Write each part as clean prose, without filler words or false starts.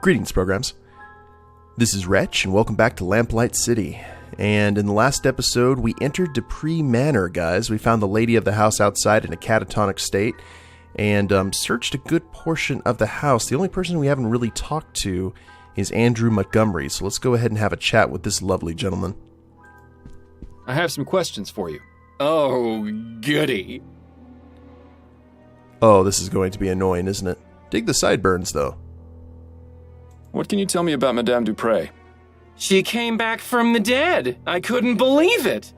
Greetings, programs. This is Wretch, and welcome back to Lamplight City. And in the last episode, we entered Duprée Manor, guys. We found the lady of the house outside in a catatonic state, and searched a good portion of the house. The only person we haven't really talked to is Andrew Montgomery, so let's go ahead and have a chat with this lovely gentleman. I have some questions for you. Oh, goody. Oh, this is going to be annoying, isn't it? Dig the sideburns, though. What can you tell me about Madame Duprée? She came back from the dead. I couldn't believe it.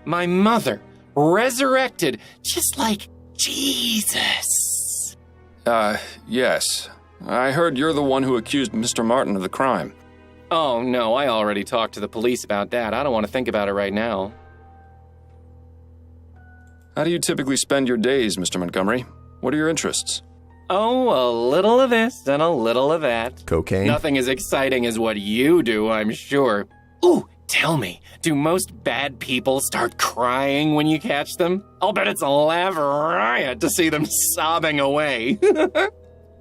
My mother, resurrected, just like Jesus. Yes. I heard you're the one who accused Mr. Martin of the crime. Oh, no, I already talked to the police about that. I don't want to think about it right now. How do you typically spend your days, Mr. Montgomery? What are your interests? Oh, a little of this and a little of that. Cocaine? Nothing as exciting as what you do, I'm sure. Ooh, tell me, do most bad people start crying when you catch them? I'll bet it's a laugh riot to see them sobbing away.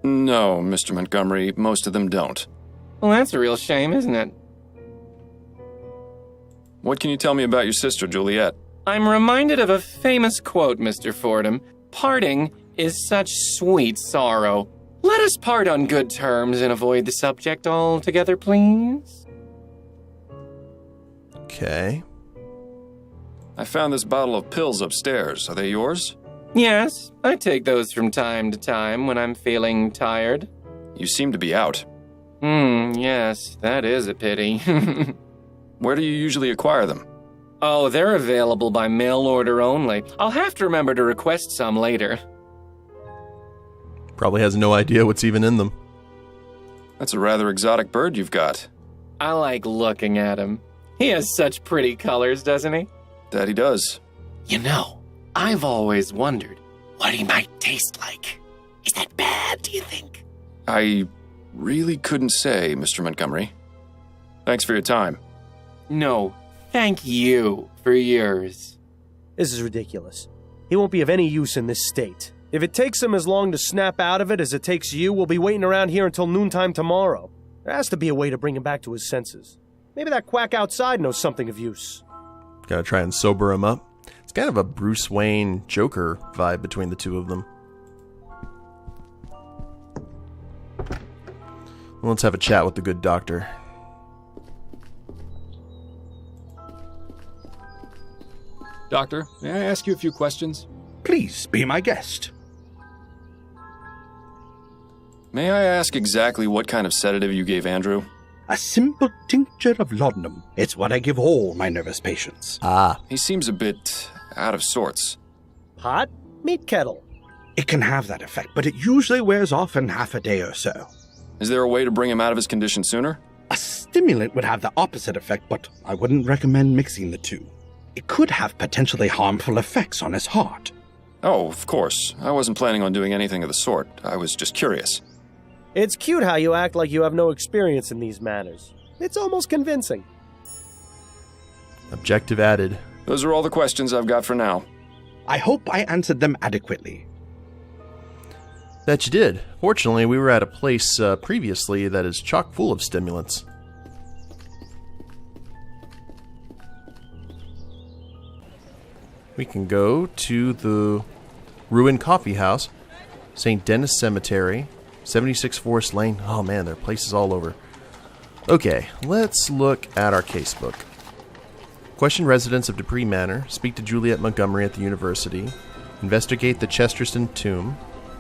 No, Mr. Montgomery, most of them don't. Well, that's a real shame, isn't it? What can you tell me about your sister, Juliette? I'm reminded of a famous quote, Mr. Fordham. Parting is such sweet sorrow. Let us part on good terms and avoid the subject altogether, please. Okay. I found this bottle of pills upstairs. Are they yours? Yes, I take those from time to time when I'm feeling tired. You seem to be out. Yes, that is a pity. Where do you usually acquire them? Oh, they're available by mail order only. I'll have to remember to request some later. Probably has no idea what's even in them. That's a rather exotic bird you've got. I like looking at him. He has such pretty colors, doesn't he? That he does. You know, I've always wondered what he might taste like. Is that bad, do you think? I really couldn't say, Mr. Montgomery. Thanks for your time. No, thank you for yours. This is ridiculous. He won't be of any use in this state. If it takes him as long to snap out of it as it takes you, we'll be waiting around here until noontime tomorrow. There has to be a way to bring him back to his senses. Maybe that quack outside knows something of use. Gotta try and sober him up. It's kind of a Bruce Wayne Joker vibe between the two of them. Well, let's have a chat with the good doctor. Doctor, may I ask you a few questions? Please be my guest. May I ask exactly what kind of sedative you gave Andrew? A simple tincture of laudanum. It's what I give all my nervous patients. Ah, He seems a bit out of sorts. Pot? Meat kettle. It can have that effect, but it usually wears off in half a day or so. Is there a way to bring him out of his condition sooner? A stimulant would have the opposite effect, but I wouldn't recommend mixing the two. It could have potentially harmful effects on his heart. Oh, of course. I wasn't planning on doing anything of the sort. I was just curious. It's cute how you act like you have no experience in these matters. It's almost convincing. objective added. Those are all the questions I've got for now. I hope I answered them adequately. That you did. Fortunately, we were at a place previously that is chock full of stimulants. We can go to the ruined coffee house, St. Denis Cemetery, 76 Forest Lane. Oh man, there are places all over. Okay, let's look at our casebook. Question residents of Duprée Manor, speak to Juliette Montgomery at the university, investigate the Chesterton tomb,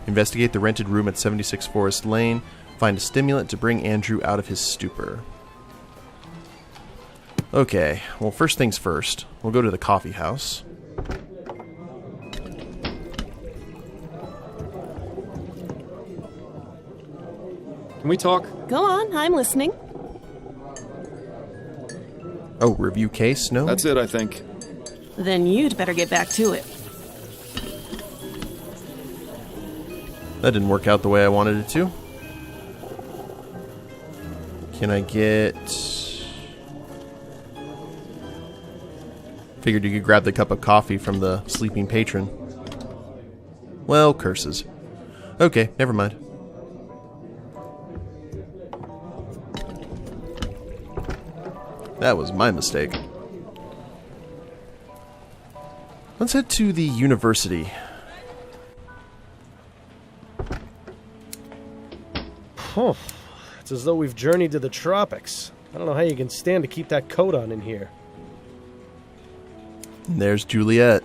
investigate the rented room at 76 Forest Lane, find a stimulant to bring Andrew out of his stupor. Okay, well, first things first, we'll go to the coffee house. Can we talk? Go on, I'm listening. Oh, review case? No? That's it, I think. Then you'd better get back to it. That didn't work out the way I wanted it to. Can I get... Figured you could grab the cup of coffee from the sleeping patron. Well, curses. Okay, never mind. That was my mistake. Let's head to the university. Oh, it's as though we've journeyed to the tropics. I don't know how you can stand to keep that coat on in here. And there's Juliette.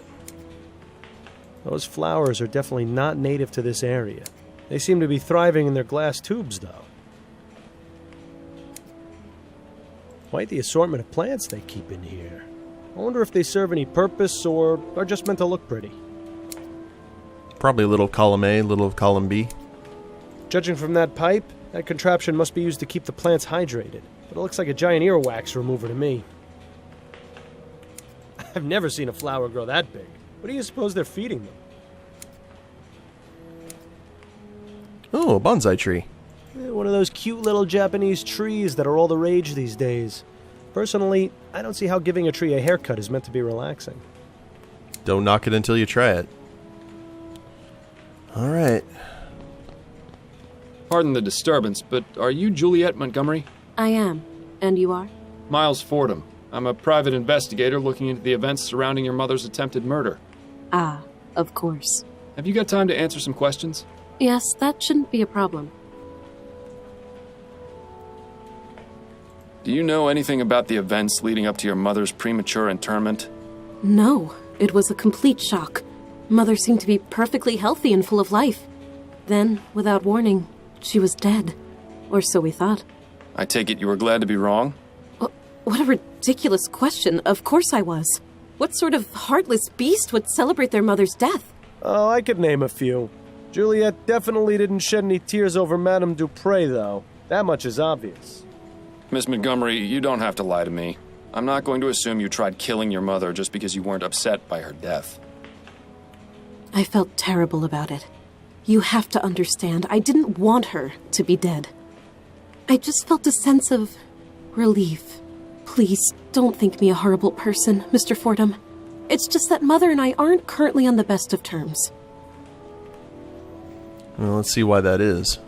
Those flowers are definitely not native to this area. They seem to be thriving in their glass tubes, though. Quite the assortment of plants they keep in here. I wonder if they serve any purpose or are just meant to look pretty. Probably a little column A, a little column B. Judging from that pipe, that contraption must be used to keep the plants hydrated. But it looks like a giant earwax remover to me. I've never seen a flower grow that big. What do you suppose they're feeding them? Oh, a bonsai tree. One of those cute little Japanese trees that are all the rage these days. Personally, I don't see how giving a tree a haircut is meant to be relaxing. Don't knock it until you try it. Alright. Pardon the disturbance, but are you Juliette Montgomery? I am. And you are? Miles Fordham. I'm a private investigator looking into the events surrounding your mother's attempted murder. Ah, of course. Have you got time to answer some questions? Yes, that shouldn't be a problem. Do you know anything about the events leading up to your mother's premature interment? No, it was a complete shock. Mother seemed to be perfectly healthy and full of life. Then, without warning, she was dead. Or so we thought. I take it you were glad to be wrong? What a ridiculous question. Of course I was. What sort of heartless beast would celebrate their mother's death? Oh, I could name a few. Juliette definitely didn't shed any tears over Madame Duprée, though. That much is obvious. Miss Montgomery, you don't have to lie to me. I'm not going to assume you tried killing your mother just because you weren't upset by her death. I felt terrible about it. You have to understand, I didn't want her to be dead. I just felt a sense of relief. Please, don't think me a horrible person, Mr. Fordham. It's just that Mother and I aren't currently on the best of terms. Well, let's see why that is.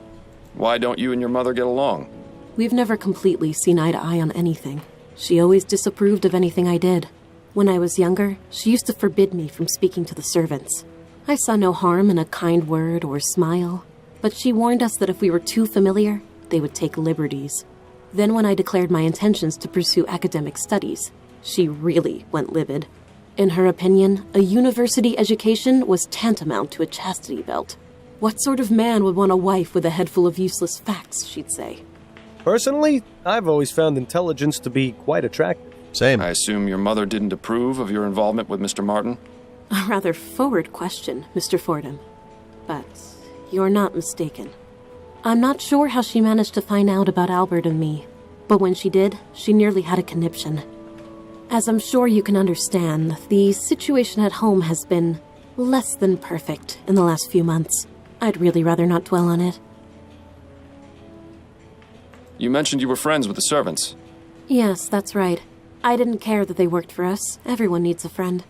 Why don't you and your mother get along? We've never completely seen eye to eye on anything. She always disapproved of anything I did. When I was younger, she used to forbid me from speaking to the servants. I saw no harm in a kind word or smile, but she warned us that if we were too familiar, they would take liberties. Then when I declared my intentions to pursue academic studies, she really went livid. In her opinion, a university education was tantamount to a chastity belt. What sort of man would want a wife with a head full of useless facts, she'd say. Personally, I've always found intelligence to be quite attractive. Same. I assume your mother didn't approve of your involvement with Mr. Martin? A rather forward question, Mr. Fordham. But you're not mistaken. I'm not sure how she managed to find out about Albert and me, but when she did, she nearly had a conniption. As I'm sure you can understand, the situation at home has been less than perfect in the last few months. I'd really rather not dwell on it. You mentioned you were friends with the servants. Yes, that's right. I didn't care that they worked for us. Everyone needs a friend.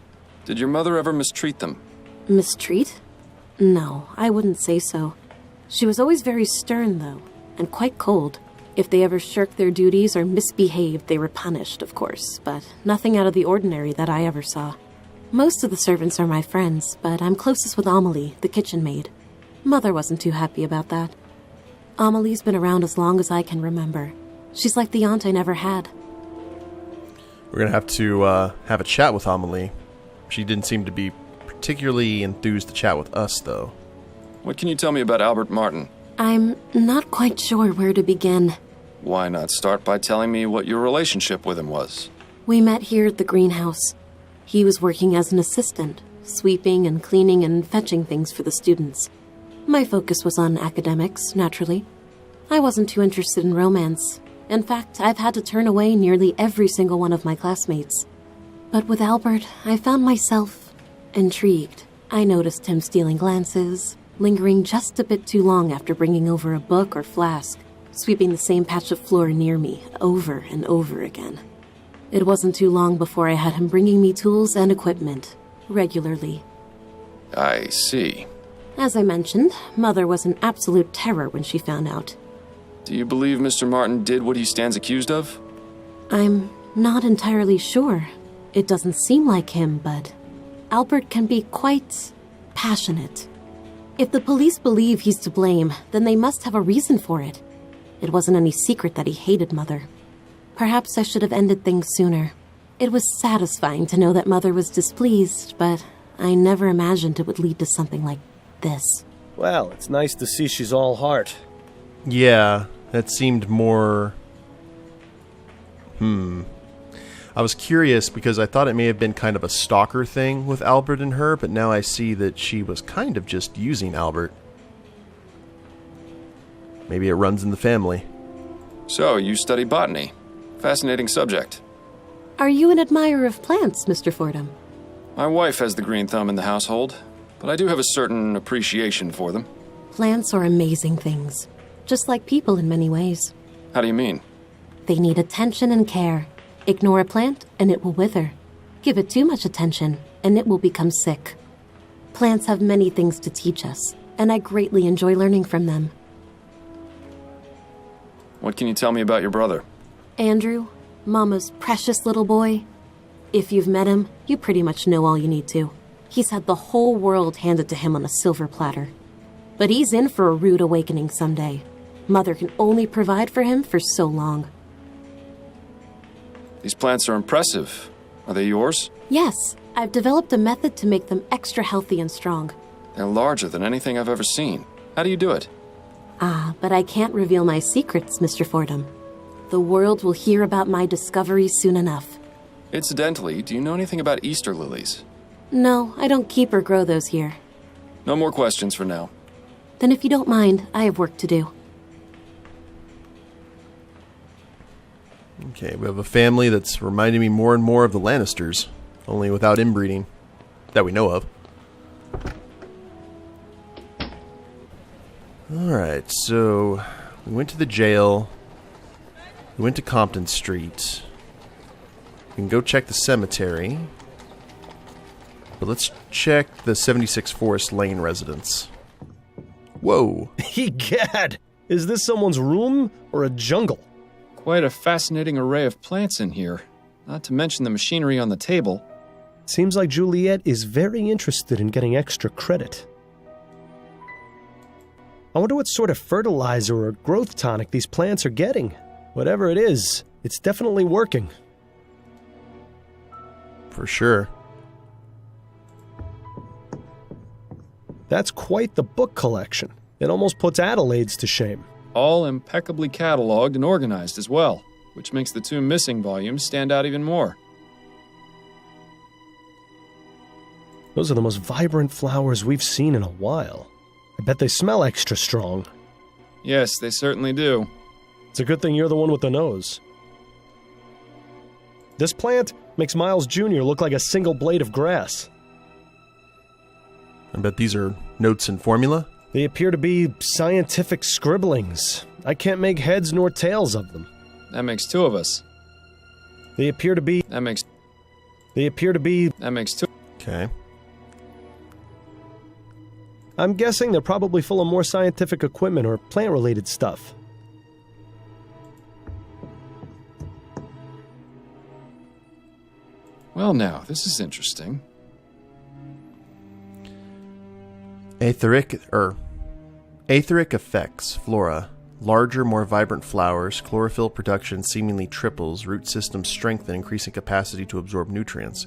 Did your mother ever mistreat them? Mistreat? No, I wouldn't say so. She was always very stern, though, and quite cold. If they ever shirked their duties or misbehaved, they were punished, of course, but nothing out of the ordinary that I ever saw. Most of the servants are my friends, but I'm closest with Amelie, the kitchen maid. Mother wasn't too happy about that. Amelie's been around as long as I can remember. She's like the aunt I never had. We're going to have a chat with Amelie. She didn't seem to be particularly enthused to chat with us, though. What can you tell me about Albert Martin? I'm not quite sure where to begin. Why not start by telling me what your relationship with him was? We met here at the greenhouse. He was working as an assistant, sweeping and cleaning and fetching things for the students. My focus was on academics, naturally. I wasn't too interested in romance. In fact, I've had to turn away nearly every single one of my classmates. But with Albert, I found myself intrigued. I noticed him stealing glances, lingering just a bit too long after bringing over a book or flask, sweeping the same patch of floor near me over and over again. It wasn't too long before I had him bringing me tools and equipment, regularly. I see. As I mentioned, Mother was an absolute terror when she found out. Do you believe Mr. Martin did what he stands accused of? I'm Not entirely sure. It doesn't seem like him, but Albert can be quite passionate. If the police believe he's to blame, then they must have a reason for it. It wasn't any secret that he hated Mother. Perhaps I should have ended things sooner. It was satisfying to know that Mother was displeased, but I never imagined it would lead to something like this. Well, it's nice to see she's all heart. Yeah, that seemed more... I was curious because I thought it may have been kind of a stalker thing with Albert and her, but now I see that she was kind of just using Albert. Maybe it runs in the family. So, you study botany. Fascinating subject. Are you an admirer of plants, Mr. Fordham? My wife has the green thumb in the household, but I do have a certain appreciation for them. Plants are amazing things, just like people in many ways. How do you mean? They need attention and care. Ignore a plant, and it will wither. Give it too much attention, and it will become sick. Plants have many things to teach us, and I greatly enjoy learning from them. What can you tell me about your brother? Andrew, Mama's precious little boy. If you've met him, you pretty much know all you need to. He's had the whole world handed to him on a silver platter. But he's in for a rude awakening someday. Mother can only provide for him for so long. These plants are impressive. Are they yours? Yes, I've developed a method to make them extra healthy and strong. They're larger than anything I've ever seen. How do you do it? But I can't reveal my secrets, Mr. Fordham. The world will hear about my discoveries soon enough. Incidentally, do you know anything about Easter lilies? No, I don't keep or grow those here. No more questions for now. Then if you don't mind, I have work to do. Okay, we have a family that's reminding me more and more of the Lannisters, only without inbreeding, that we know of. Alright, so we went to the jail, we went to Compton Street, we can go check the cemetery, but let's check the 76 Forest Lane residence. Whoa! Egad! Is this someone's room or a jungle? Quite a fascinating array of plants in here, not to mention the machinery on the table. Seems like Juliette is very interested in getting extra credit. I wonder what sort of fertilizer or growth tonic these plants are getting. Whatever it is, it's definitely working. For sure. That's quite the book collection. It almost puts Adelaide's to shame. All impeccably cataloged and organized as well, which makes the two missing volumes stand out even more. Those are the most vibrant flowers we've seen in a while. I bet they smell extra strong. Yes, they certainly do. It's a good thing you're the one with the nose. This plant makes Miles Jr. look like a single blade of grass. I bet these are notes and formula. They appear to be scientific scribblings. I can't make heads nor tails of them. That makes two of us. They appear to be... That makes two. Okay. I'm guessing they're probably full of more scientific equipment or plant-related stuff. Well now, this is interesting. Aetheric effects, flora. Larger, more vibrant flowers, chlorophyll production seemingly triples, root systems strengthen, increasing capacity to absorb nutrients.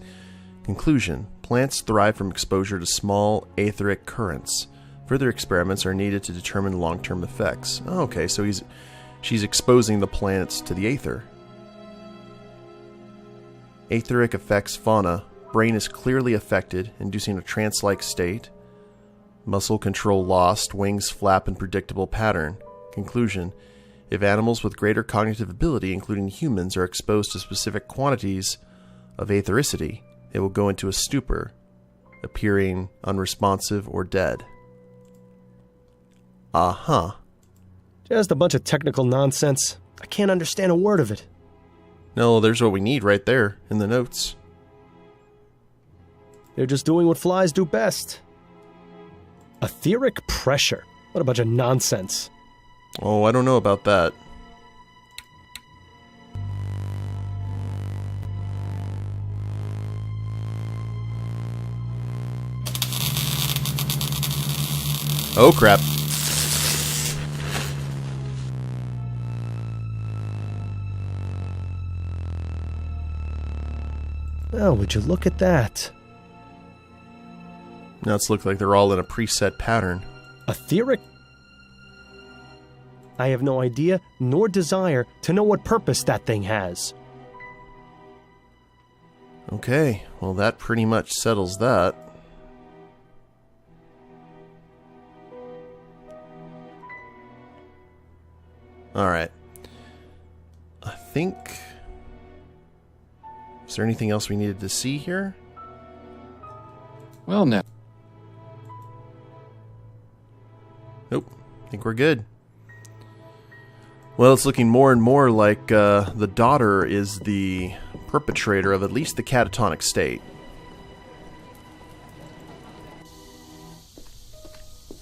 Conclusion. Plants thrive from exposure to small aetheric currents. Further experiments are needed to determine long-term effects. Oh, okay, so she's exposing the plants to the aether. Aetheric affects fauna. Brain is clearly affected, inducing a trance-like state. Muscle control lost, wings flap in predictable pattern. Conclusion. If animals with greater cognitive ability, including humans, are exposed to specific quantities of aethericity, they will go into a stupor, appearing unresponsive or dead. Uh-huh. Just a bunch of technical nonsense. I can't understand a word of it. No, there's what we need right there in the notes. They're just doing what flies do best. Etheric pressure. What a bunch of nonsense. Oh, I don't know about that. Oh, crap. Oh, would you look at that? Now it's looked like they're all in a preset pattern. Etheric? I have no idea nor desire to know what purpose that thing has. Okay, well that pretty much settles that. Alright. I think... Is there anything else we needed to see here? Well, now. Nope. I think we're good. Well, it's looking more and more like the daughter is the perpetrator of at least the catatonic state.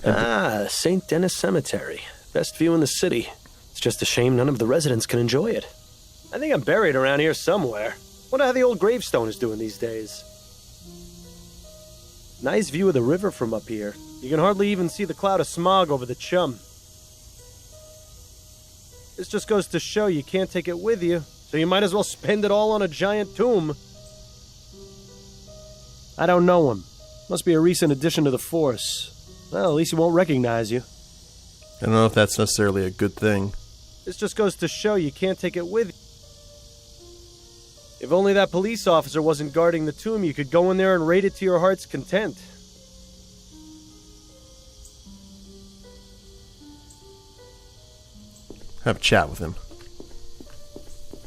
Ah, St. Denis Cemetery. Best view in the city. It's just a shame none of the residents can enjoy it. I think I'm buried around here somewhere. Wonder how the old gravestone is doing these days. Nice view of the river from up here. You can hardly even see the cloud of smog over the chum. This just goes to show you can't take it with you, so you might as well spend it all on a giant tomb. I don't know him. Must be a recent addition to the force. Well, at least he won't recognize you. I don't know if that's necessarily a good thing. This just goes to show you can't take it with you. If only that police officer wasn't guarding the tomb, you could go in there and raid it to your heart's content. Have a chat with him.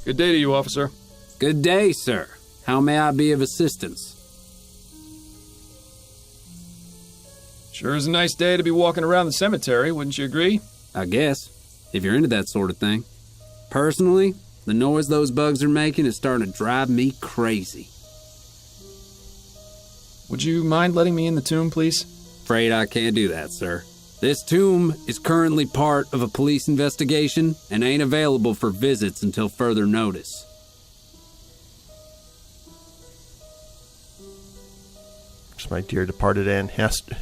Good day to you, officer. Good day, sir. How may I be of assistance? Sure is a nice day to be walking around the cemetery, wouldn't you agree? I guess, if you're into that sort of thing. Personally, the noise those bugs are making is starting to drive me crazy. Would you mind letting me in the tomb, please? Afraid I can't do that, sir. This tomb is currently part of a police investigation and ain't available for visits until further notice. It's my dear departed Aunt Hester.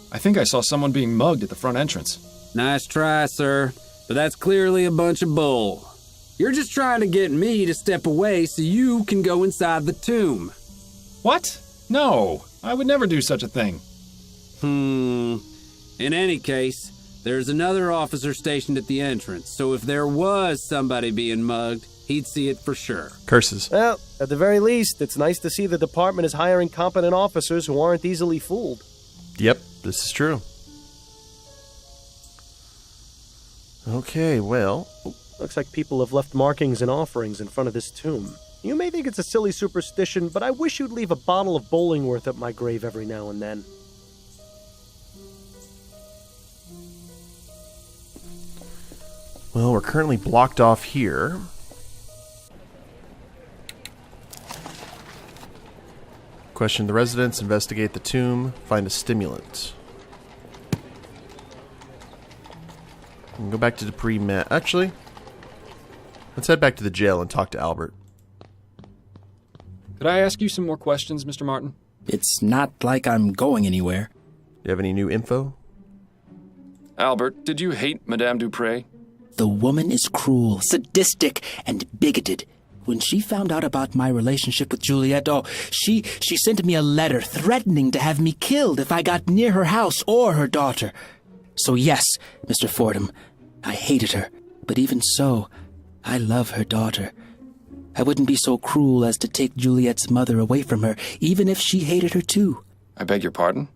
I think I saw someone being mugged at the front entrance. Nice try, sir, but that's clearly a bunch of bull. You're just trying to get me to step away so you can go inside the tomb. What? No, I would never do such a thing. In any case, there's another officer stationed at the entrance, so if there was somebody being mugged, he'd see it for sure. Curses. Well, at the very least, it's nice to see the department is hiring competent officers who aren't easily fooled. Yep, this is true. Okay, well... Looks like people have left markings and offerings in front of this tomb. You may think it's a silly superstition, but I wish you'd leave a bottle of Bollingworth at my grave every now and then. Well, we're currently blocked off here. Question the residents, investigate the tomb, find a stimulant. We can go back to Duprée. Actually, let's head back to the jail and talk to Albert. Could I ask you some more questions, Mr. Martin? It's not like I'm going anywhere. Do you have any new info? Albert, did you hate Madame Duprée? The woman is cruel, sadistic, and bigoted. When she found out about my relationship with Juliette, she sent me a letter threatening to have me killed if I got near her house or her daughter. So yes, Mr. Fordham, I hated her. But even so, I love her daughter. I wouldn't be so cruel as to take Juliette's mother away from her, even if she hated her too. I beg your pardon?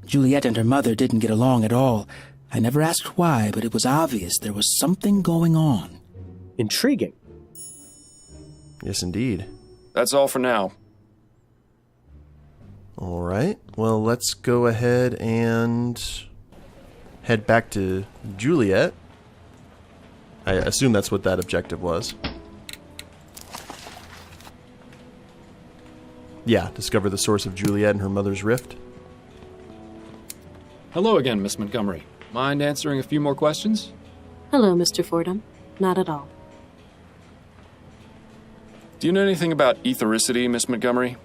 Juliette and her mother didn't get along at all. I never asked why, but it was obvious there was something going on. Intriguing. Yes, indeed. That's all for now. All right. Well, let's go ahead and head back to Juliette. I assume that's what that objective was. Yeah, discover the source of Juliette and her mother's rift. Hello again, Miss Montgomery. Mind answering a few more questions? Hello, Mr. Fordham. Not at all. Do you know anything about ethericity, Miss Montgomery?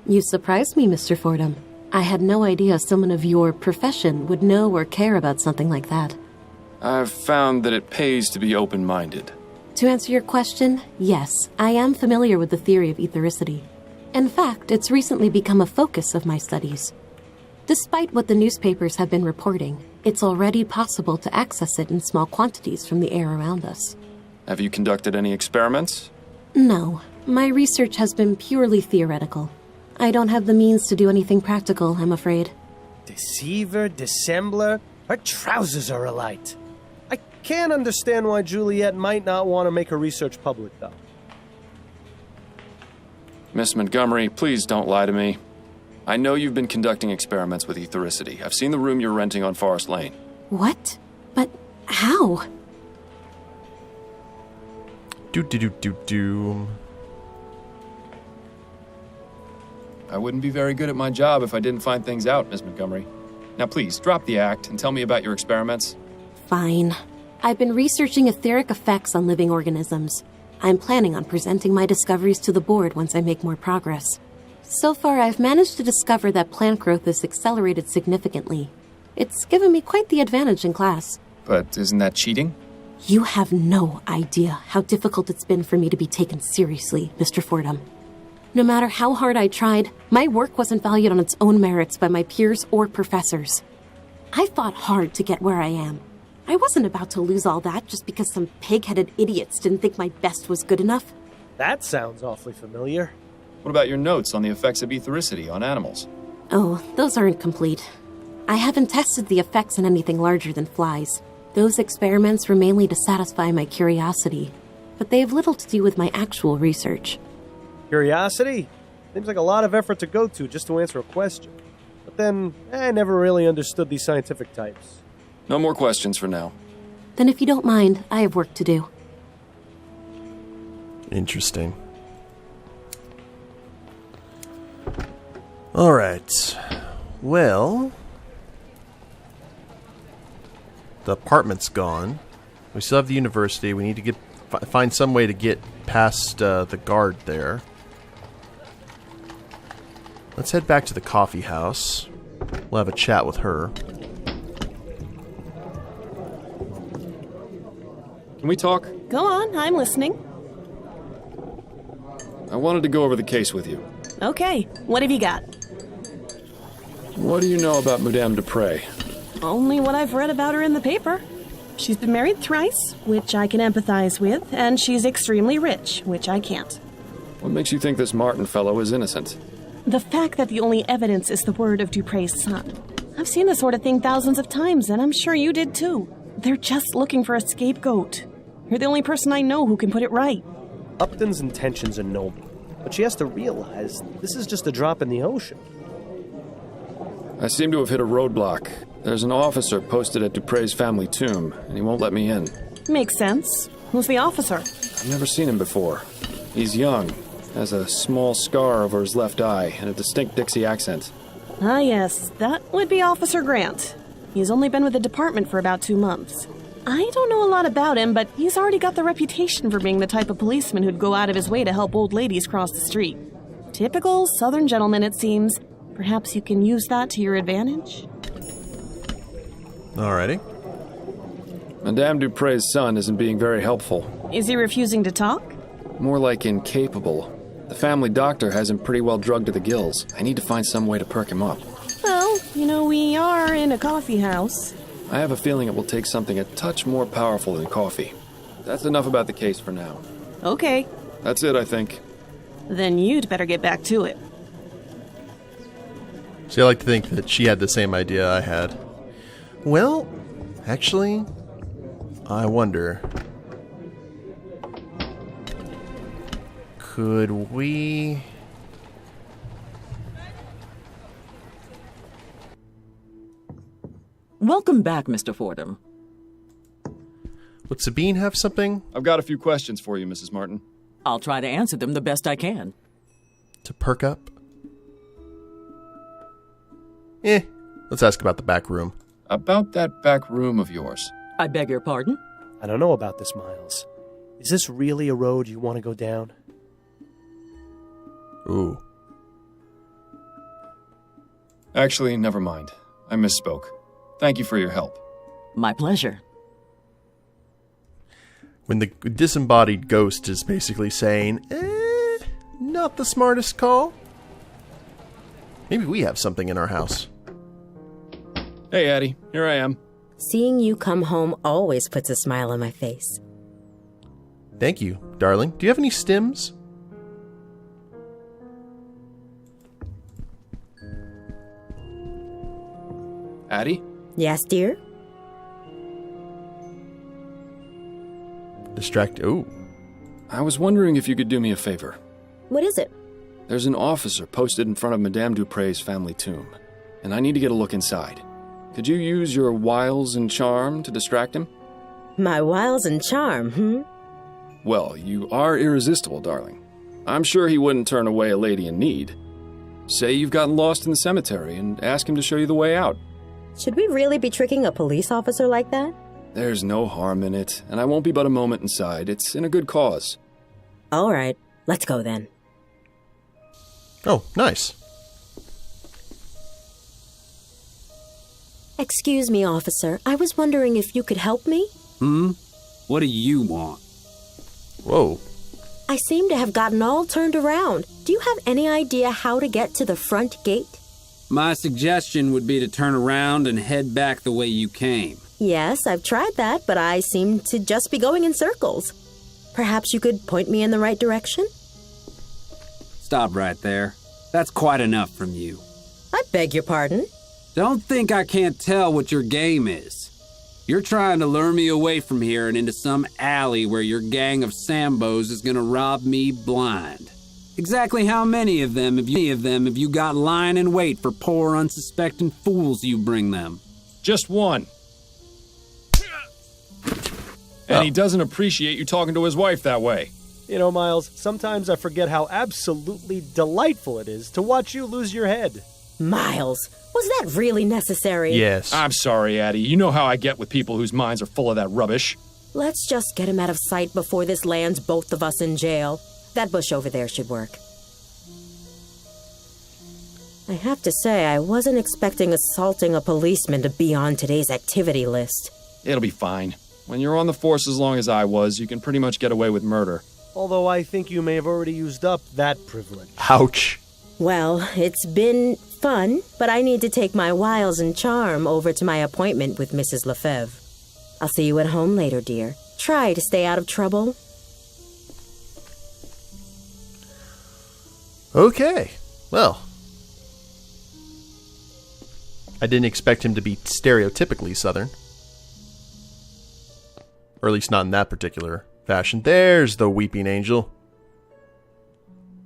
You surprised me, Mr. Fordham. I had no idea someone of your profession would know or care about something like that. I've found that it pays to be open-minded. To answer your question, yes, I am familiar with the theory of ethericity. In fact, it's recently become a focus of my studies. Despite what the newspapers have been reporting, it's already possible to access it in small quantities from the air around us. Have you conducted any experiments? No, my research has been purely theoretical. I don't have the means to do anything practical, I'm afraid. Deceiver, dissembler, her trousers are alight. I can't understand why Juliette might not want to make her research public, though. Miss Montgomery, please don't lie to me. I know you've been conducting experiments with ethericity. I've seen the room you're renting on Forest Lane. What? But how? Do. I wouldn't be very good at my job if I didn't find things out, Miss Montgomery. Now please, drop the act and tell me about your experiments. Fine. I've been researching etheric effects on living organisms. I'm planning on presenting my discoveries to the board once I make more progress. So far, I've managed to discover that plant growth is accelerated significantly. It's given me quite the advantage in class. But isn't that cheating? You have no idea how difficult it's been for me to be taken seriously, Mr. Fordham. No matter how hard I tried, my work wasn't valued on its own merits by my peers or professors. I fought hard to get where I am. I wasn't about to lose all that just because some pig-headed idiots didn't think my best was good enough. That sounds awfully familiar. What about your notes on the effects of ethericity on animals? Oh, those aren't complete. I haven't tested the effects on anything larger than flies. Those experiments were mainly to satisfy my curiosity, but they have little to do with my actual research. Curiosity? Seems like a lot of effort to go to just to answer a question. But then, I never really understood these scientific types. No more questions for now. Then if you don't mind, I have work to do. Interesting. All right. Well, the apartment's gone. We still have the university. We need to find some way to get past the guard there. Let's head back to the coffee house. We'll have a chat with her. Can we talk? Go on, I'm listening. I wanted to go over the case with you. Okay, what have you got? What do you know about Madame Duprée? Only what I've read about her in the paper. She's been married thrice, which I can empathize with, and she's extremely rich, which I can't. What makes you think this Martin fellow is innocent? The fact that the only evidence is the word of Dupree's son. I've seen this sort of thing thousands of times, and I'm sure you did too. They're just looking for a scapegoat. You're the only person I know who can put it right. Upton's intentions are noble, but she has to realize this is just a drop in the ocean. I seem to have hit a roadblock. There's an officer posted at Dupree's family tomb, and he won't let me in. Makes sense. Who's the officer? I've never seen him before. He's young, has a small scar over his left eye, and a distinct Dixie accent. Ah, yes, that would be Officer Grant. He's only been with the department for about 2 months. I don't know a lot about him, but he's already got the reputation for being the type of policeman who'd go out of his way to help old ladies cross the street. Typical Southern gentleman, it seems. Perhaps you can use that to your advantage? Alrighty. Madame Dupree's son isn't being very helpful. Is he refusing to talk? More like incapable. The family doctor has him pretty well drugged to the gills. I need to find some way to perk him up. Well, we are in a coffee house. I have a feeling it will take something a touch more powerful than coffee. That's enough about the case for now. Okay. That's it, I think. Then you'd better get back to it. See, I like to think that she had the same idea I had. Well, actually, I wonder... Could we... Welcome back, Mr. Fordham. Would Sabine have something? I've got a few questions for you, Mrs. Martin. I'll try to answer them the best I can. To perk up? Let's ask about the back room. About that back room of yours. I beg your pardon? I don't know about this, Miles. Is this really a road you want to go down? Ooh. Actually, never mind. I misspoke. Thank you for your help. My pleasure. When the disembodied ghost is basically saying, not the smartest call. Maybe we have something in our house. Hey, Addie. Here I am. Seeing you come home always puts a smile on my face. Thank you, darling. Do you have any stims? Addie? Yes, dear? Oh. I was wondering if you could do me a favor. What is it? There's an officer posted in front of Madame Dupre's family tomb, and I need to get a look inside. Could you use your wiles and charm to distract him? My wiles and charm, Well, you are irresistible, darling. I'm sure he wouldn't turn away a lady in need. Say you've gotten lost in the cemetery and ask him to show you the way out. Should we really be tricking a police officer like that? There's no harm in it, and I won't be but a moment inside. It's in a good cause. All right, let's go then. Oh, nice. Excuse me, officer. I was wondering if you could help me? What do you want? Whoa. I seem to have gotten all turned around. Do you have any idea how to get to the front gate? My suggestion would be to turn around and head back the way you came. Yes, I've tried that, but I seem to just be going in circles. Perhaps you could point me in the right direction? Stop right there. That's quite enough from you. I beg your pardon? Don't think I can't tell what your game is. You're trying to lure me away from here and into some alley where your gang of Sambos is gonna rob me blind. Exactly how many of them have you got lying in wait for poor unsuspecting fools you bring them? Just one. And he doesn't appreciate you talking to his wife that way. You know, Miles, sometimes I forget how absolutely delightful it is to watch you lose your head. Miles, was that really necessary? Yes. I'm sorry, Addie. You know how I get with people whose minds are full of that rubbish. Let's just get him out of sight before this lands both of us in jail. That bush over there should work. I have to say, I wasn't expecting assaulting a policeman to be on today's activity list. It'll be fine. When you're on the force as long as I was, you can pretty much get away with murder. Although I think you may have already used up that privilege. Ouch. Well, it's been fun, but I need to take my wiles and charm over to my appointment with Mrs. Lefebvre. I'll see you at home later, dear. Try to stay out of trouble. Okay. Well. I didn't expect him to be stereotypically Southern. Or at least not in that particular fashion. There's the weeping angel.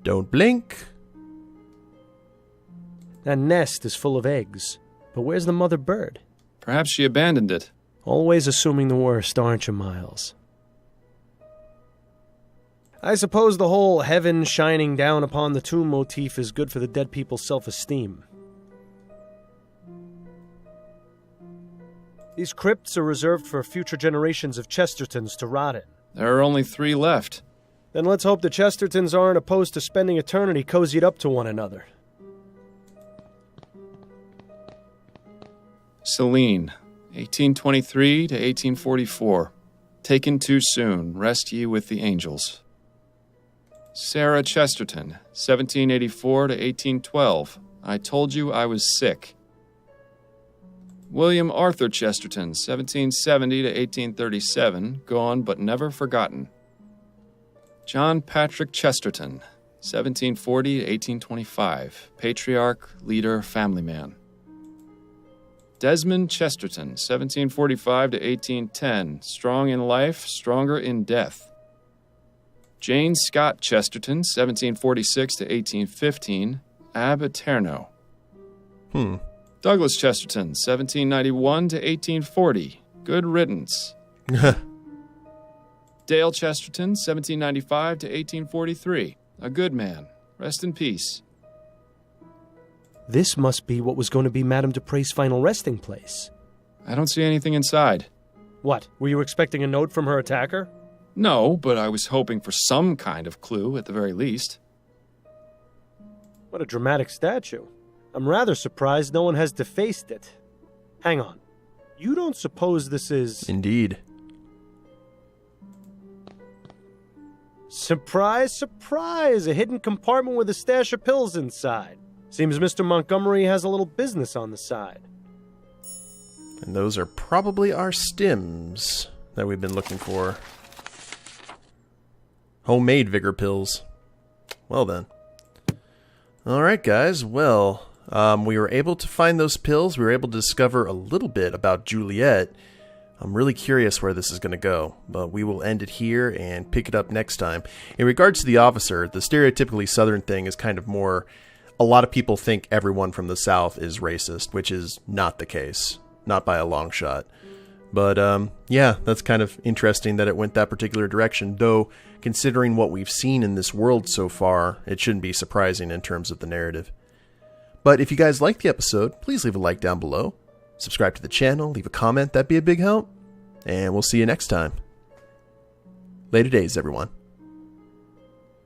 Don't blink. That nest is full of eggs. But where's the mother bird? Perhaps she abandoned it. Always assuming the worst, aren't you, Miles? I suppose the whole heaven shining down upon the tomb motif is good for the dead people's self-esteem. These crypts are reserved for future generations of Chestertons to rot in. There are only 3 left. Then let's hope the Chestertons aren't opposed to spending eternity cozied up to one another. Celine, 1823 to 1844. Taken too soon, rest ye with the angels. Sarah Chesterton, 1784 to 1812. I told you I was sick. William Arthur Chesterton, 1770 to 1837, gone but never forgotten. John Patrick Chesterton, 1740 to 1825, patriarch, leader, family man. Desmond Chesterton, 1745 to 1810, strong in life, stronger in death. Jane Scott Chesterton, 1746 to 1815, ab aeterno. Douglas Chesterton, 1791 to 1840, good riddance. Dale Chesterton, 1795 to 1843, a good man, rest in peace. This must be what was going to be Madame Dupre's final resting place. I don't see anything inside. What, were you expecting a note from her attacker? No, but I was hoping for some kind of clue at the very least. What a dramatic statue. I'm rather surprised no one has defaced it. Hang on. You don't suppose this is... Indeed. Surprise, surprise! A hidden compartment with a stash of pills inside. Seems Mr. Montgomery has a little business on the side. And those are probably our stims that we've been looking for. Homemade vigor pills. Well then. Alright guys, well, we were able to find those pills. We were able to discover a little bit about Juliette. I'm really curious where this is going to go, but we will end it here and pick it up next time. In regards to the officer, the stereotypically Southern thing is kind of more... A lot of people think everyone from the South is racist, which is not the case. Not by a long shot. But, yeah, that's kind of interesting that it went that particular direction, though, considering what we've seen in this world so far, it shouldn't be surprising in terms of the narrative. But if you guys liked the episode, please leave a like down below. Subscribe to the channel, leave a comment, that'd be a big help. And we'll see you next time. Later days, everyone.